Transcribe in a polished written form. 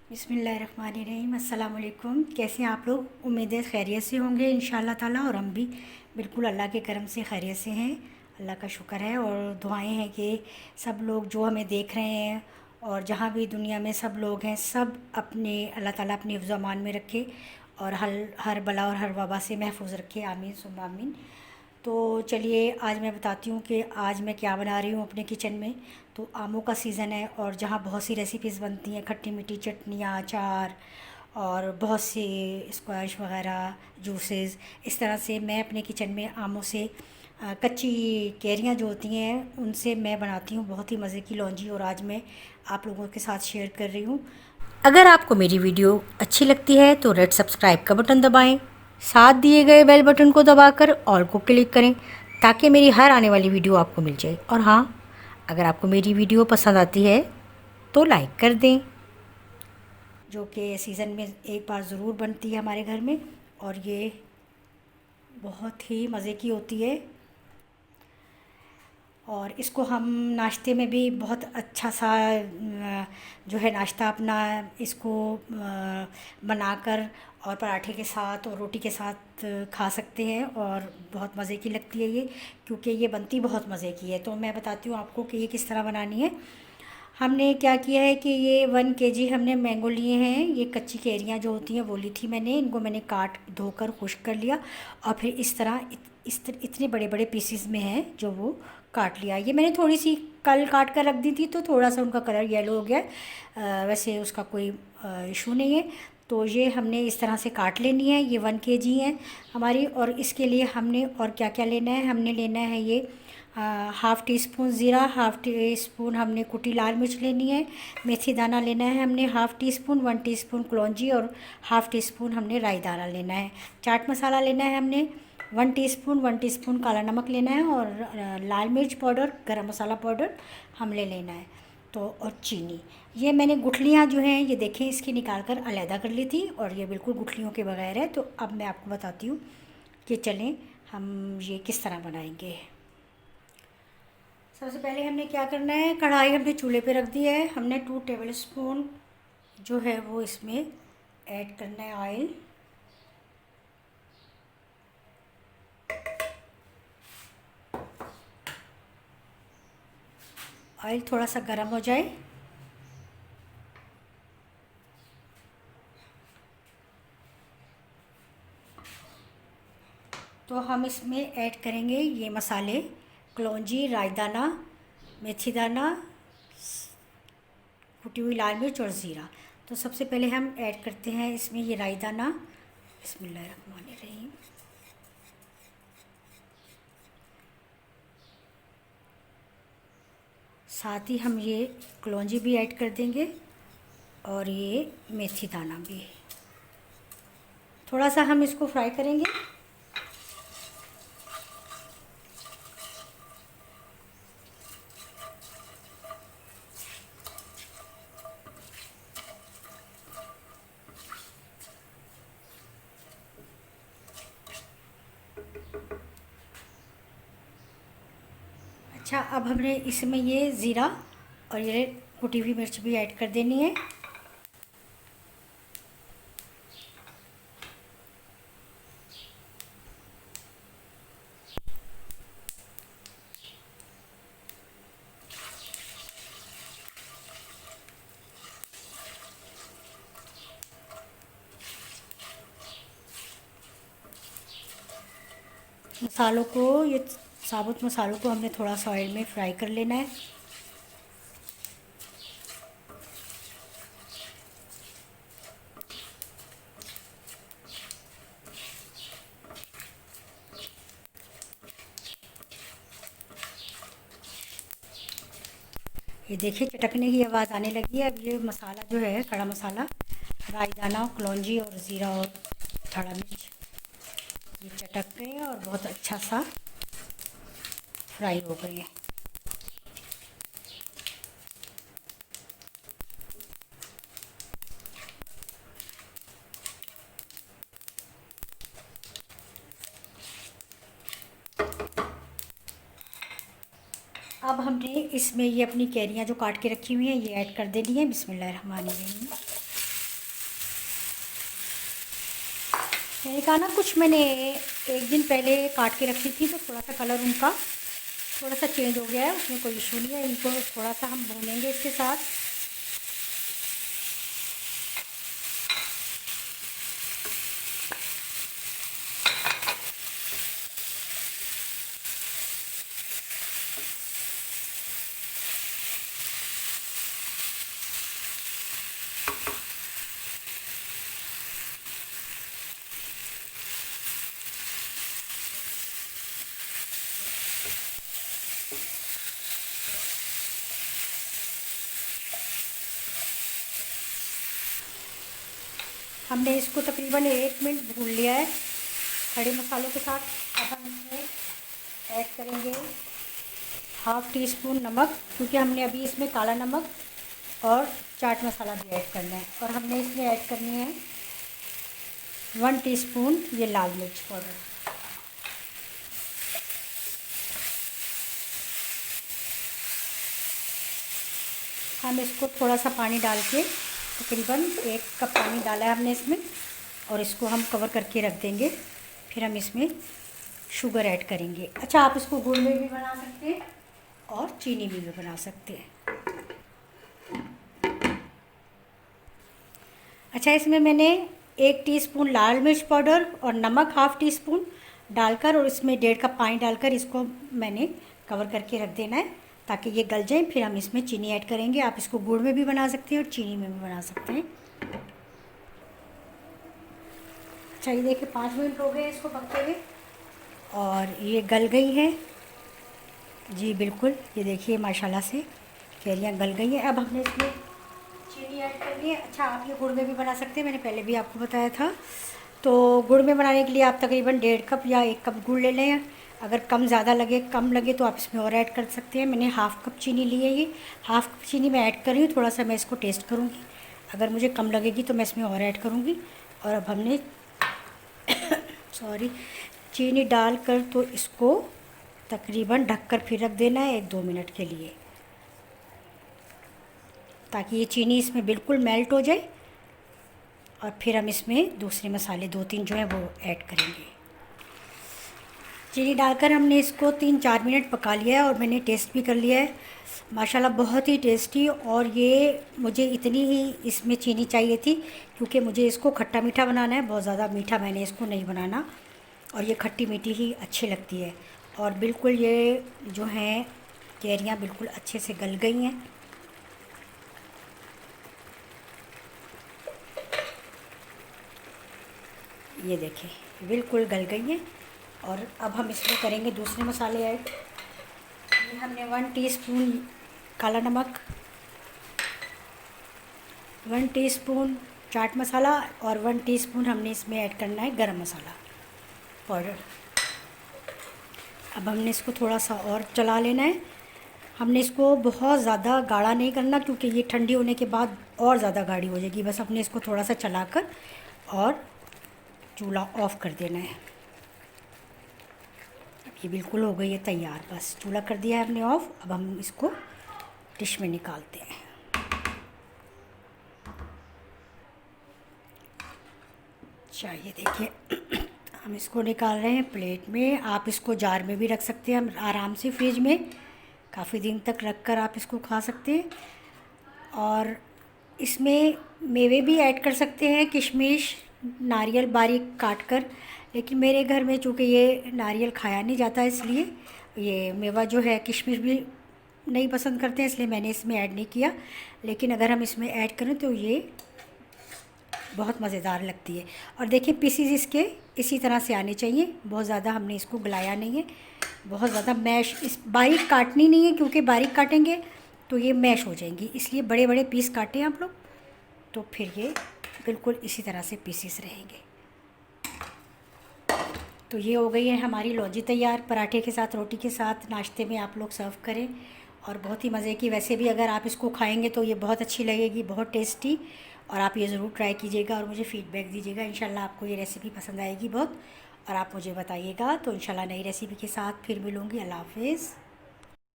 बिस्मिल्लाहिर्रहमानिर्रहीम। अस्सलाम वालेकुम। कैसे हैं आप लोग? उम्मीद है खैरियत से होंगे इंशाअल्लाह ताला। और हम भी बिल्कुल अल्लाह के करम से खैरियत से हैं। अल्लाह का शुक्र है और दुआएं हैं कि सब लोग जो हमें देख रहे हैं और जहाँ भी दुनिया में सब लोग हैं, सब अपने अल्लाह ताला अपने हिफ्ज़ व अमान में रखे और हर बला और हर वबा से महफूज रखे। आमीन सुम्मा आमीन। तो चलिए आज मैं बताती हूँ कि आज मैं क्या बना रही हूँ अपने किचन में। तो आमों का सीज़न है और जहाँ बहुत सी रेसिपीज़ बनती हैं, खट्टी मीठी चटनियाँ, अचार और बहुत से स्क्वैश वगैरह जूसेस। इस तरह से मैं अपने किचन में आमों से कच्ची कैरियाँ जो होती हैं उनसे मैं बनाती हूँ बहुत ही मज़े की लौंजी। और आज मैं आप लोगों के साथ शेयर कर रही हूँ। अगर आपको मेरी वीडियो अच्छी लगती है तो रेड सब्सक्राइब का बटन दबाएं, साथ दिए गए बेल बटन को दबाकर ऑल को क्लिक करें ताकि मेरी हर आने वाली वीडियो आपको मिल जाए। और हाँ, अगर आपको मेरी वीडियो पसंद आती है तो लाइक कर दें, जो कि सीज़न में एक बार ज़रूर बनती है हमारे घर में और ये बहुत ही मज़े की होती है। और इसको हम नाश्ते में भी बहुत अच्छा सा जो है नाश्ता अपना इसको बनाकर और पराठे के साथ और रोटी के साथ खा सकते हैं और बहुत मज़े की लगती है ये, क्योंकि ये बनती बहुत मज़े की है। तो मैं बताती हूँ आपको कि ये किस तरह बनानी है। हमने क्या किया है कि ये 1 kg हमने मैंगो लिए हैं। ये कच्ची कैरियाँ जो होती हैं वो ली थी मैंने। इनको मैंने काट धोकर खुश्क कर लिया और फिर इस तरह इतने बड़े बड़े पीसीस में हैं जो वो काट लिया। ये मैंने थोड़ी सी कल काट कर रख दी थी तो थोड़ा सा उनका कलर येलो हो गया। वैसे उसका कोई इशू नहीं है। तो ये हमने इस तरह से काट लेनी है। ये 1 kg है हमारी। और इसके लिए हमने और क्या क्या लेना है, हमने लेना है ये हाफ़ टी स्पून ज़ीरा, हाफ़ टी स्पून हमने कुटी लाल मिर्च लेनी है, मेथी दाना लेना है हमने हाफ़ टी स्पून, 1 टीस्पून कलौंजी और हाफ़ टी स्पून हमने राई दाना लेना है। चाट मसाला लेना है हमने 1 टीस्पून काला नमक लेना है और लाल मिर्च पाउडर, गरम मसाला पाउडर हमने लेना है। तो और चीनी। ये मैंने गुठलियाँ जो हैं ये देखें इसकी निकाल कर अलहदा कर ली थी और ये बिल्कुल गुठलियों के बगैर है। तो अब मैं आपको बताती हूँ कि चलें हम ये किस तरह बनाएंगे। सबसे पहले हमने क्या करना है, कढ़ाई हमने चूल्हे पे रख दी है। हमने 2 टेबल स्पून जो है वो इसमें ऐड करना है ऑयल। ऑयल थोड़ा सा गर्म हो जाए तो हम इसमें ऐड करेंगे ये मसाले, कलौंजी, राई दाना, मेथी दाना, कुटी हुई लाल मिर्च और ज़ीरा। तो सबसे पहले हम ऐड करते हैं इसमें ये राई दाना। बिस्मिल्लाहिर्रहमानिर्रहीम। साथ ही हम ये कलौंजी भी ऐड कर देंगे और ये मेथी दाना भी। थोड़ा सा हम इसको फ्राई करेंगे। अच्छा, अब हमने इसमें ये ज़ीरा और ये कुटी हुई मिर्च भी ऐड कर देनी है। मसालों को, ये साबुत मसालों को हमने थोड़ा सा ऑयल में फ्राई कर लेना है। ये देखिए चटकने की आवाज़ आने लगी है। अब ये मसाला जो है, खड़ा मसाला, राई दाना, कलौंजी और ज़ीरा और खड़ा मिर्च, ये चटक गए हैं और बहुत अच्छा सा फ्राई हो गए हैं। अब हमने इसमें ये अपनी कैरियाँ जो काट के रखी हुई हैं ये ऐड कर देनी है। बिस्मिल्लाहिर्रहमानिर्रहीम। मैंने कहा ना, कुछ मैंने एक दिन पहले काट के रखी थी तो थोड़ा सा कलर उनका थोड़ा सा चेंज हो गया है, उसमें कोई इशू नहीं है। इनको थोड़ा सा हम भूनेंगे इसके साथ। हमने इसको तकरीबन 1 मिनट भून लिया है खड़े मसालों के साथ। अब हम इसमें ऐड करेंगे 1/2 टी स्पून नमक, क्योंकि हमने अभी इसमें काला नमक और चाट मसाला भी ऐड करना है। और हमने इसमें ऐड करनी है 1 टीस्पून ये लाल मिर्च पाउडर। हम इसको थोड़ा सा पानी डाल के, तकरीबन 1 कप पानी डाला है हमने इसमें, और इसको हम कवर करके रख देंगे। फिर हम इसमें शुगर ऐड करेंगे। अच्छा, आप इसको गुड़ में भी बना सकते हैं और चीनी में भी बना सकते हैं। अच्छा, इसमें मैंने 1 टीस्पून लाल मिर्च पाउडर और नमक 1/2 टीस्पून डालकर, और इसमें 1.5 कप पानी डालकर इसको मैंने कवर करके रख देना है ताकि ये गल जाए। फिर हम इसमें चीनी ऐड करेंगे। आप इसको गुड़ में भी बना सकते हैं और चीनी में भी बना सकते हैं। अच्छा, ये देखिए 5 मिनट हो गए इसको पकते हुए और ये गल गई है जी, बिल्कुल। ये देखिए माशाल्लाह से कैरियाँ गल गई हैं। अब हमने इसमें चीनी ऐड करनी है। अच्छा, आप ये गुड़ में भी बना सकते हैं, मैंने पहले भी आपको बताया था। तो गुड़ में बनाने के लिए आप तकरीबन 1.5 कप या 1 कप गुड़ ले लें। अगर ज़्यादा लगे, कम लगे तो आप इसमें और ऐड कर सकते हैं। मैंने 1/2 कप चीनी ली है। ये 1/2 कप चीनी मैं ऐड कर रही हूँ। थोड़ा सा मैं इसको टेस्ट करूँगी, अगर मुझे कम लगेगी तो मैं इसमें और ऐड करूँगी। और अब हमने चीनी डालकर तो इसको तकरीबन ढककर फिर रख देना है 1-2 मिनट के लिए, ताकि ये चीनी इसमें बिल्कुल मेल्ट हो जाए। और फिर हम इसमें दूसरे मसाले 2-3 जो हैं वो ऐड करेंगे। चीनी डालकर हमने इसको 3-4 मिनट पका लिया है और मैंने टेस्ट भी कर लिया है। माशाल्लाह बहुत ही टेस्टी। और ये मुझे इतनी ही इसमें चीनी चाहिए थी, क्योंकि मुझे इसको खट्टा मीठा बनाना है। बहुत ज़्यादा मीठा मैंने इसको नहीं बनाना, और ये खट्टी मीठी ही अच्छी लगती है। और बिल्कुल ये जो हैं कैरियाँ बिल्कुल अच्छे से गल गई हैं। ये देखिए बिल्कुल गल गई हैं। और अब हम इसमें करेंगे दूसरे मसाले ऐड। ये हमने 1 टीस्पून काला नमक, 1 टीस्पून चाट मसाला और 1 टीस्पून हमने इसमें ऐड करना है गरम मसाला पाउडर। अब हमने इसको थोड़ा सा और चला लेना है। हमने इसको बहुत ज़्यादा गाढ़ा नहीं करना, क्योंकि ये ठंडी होने के बाद और ज़्यादा गाढ़ी हो जाएगी। बस हमने इसको थोड़ा सा चलाकर और चूल्हा ऑफ़ कर देना है। अब ये बिल्कुल हो गई है तैयार। बस चूल्हा कर दिया है हमने ऑफ़। अब हम इसको डिश में निकालते हैं। अच्छा, ये देखिए हम इसको निकाल रहे हैं प्लेट में। आप इसको जार में भी रख सकते हैं, हम आराम से फ्रिज में काफ़ी दिन तक रख कर आप इसको खा सकते हैं। और इसमें मेवे भी ऐड कर सकते हैं, किशमिश, नारियल बारीक काट कर। लेकिन मेरे घर में चूँकि ये नारियल खाया नहीं जाता, इसलिए ये मेवा जो है किशमिश भी नहीं पसंद करते हैं, इसलिए मैंने इसमें ऐड नहीं किया। लेकिन अगर हम इसमें ऐड करें तो ये बहुत मज़ेदार लगती है। और देखिए पीसीज इसके इसी तरह से आने चाहिए, बहुत ज़्यादा हमने इसको गलाया नहीं है, बहुत ज़्यादा मैश इस बारीक काटनी नहीं है, क्योंकि बारीक काटेंगे तो ये मैश हो जाएंगी। इसलिए बड़े बड़े पीस काटें आप लोग, तो फिर ये बिल्कुल इसी तरह से पीसीस रहेंगे। तो ये हो गई है हमारी लौजी तैयार। पराठे के साथ, रोटी के साथ, नाश्ते में आप लोग सर्व करें और बहुत ही मज़े की। वैसे भी अगर आप इसको खाएंगे तो ये बहुत अच्छी लगेगी, बहुत टेस्टी। और आप ये ज़रूर ट्राई कीजिएगा और मुझे फ़ीडबैक दीजिएगा। इंशाल्लाह आपको ये रेसिपी पसंद आएगी बहुत, और आप मुझे बताइएगा। तो इंशाल्लाह नई रेसिपी के साथ फिर मिलूँगी। अल्लाह हाफ़िज़।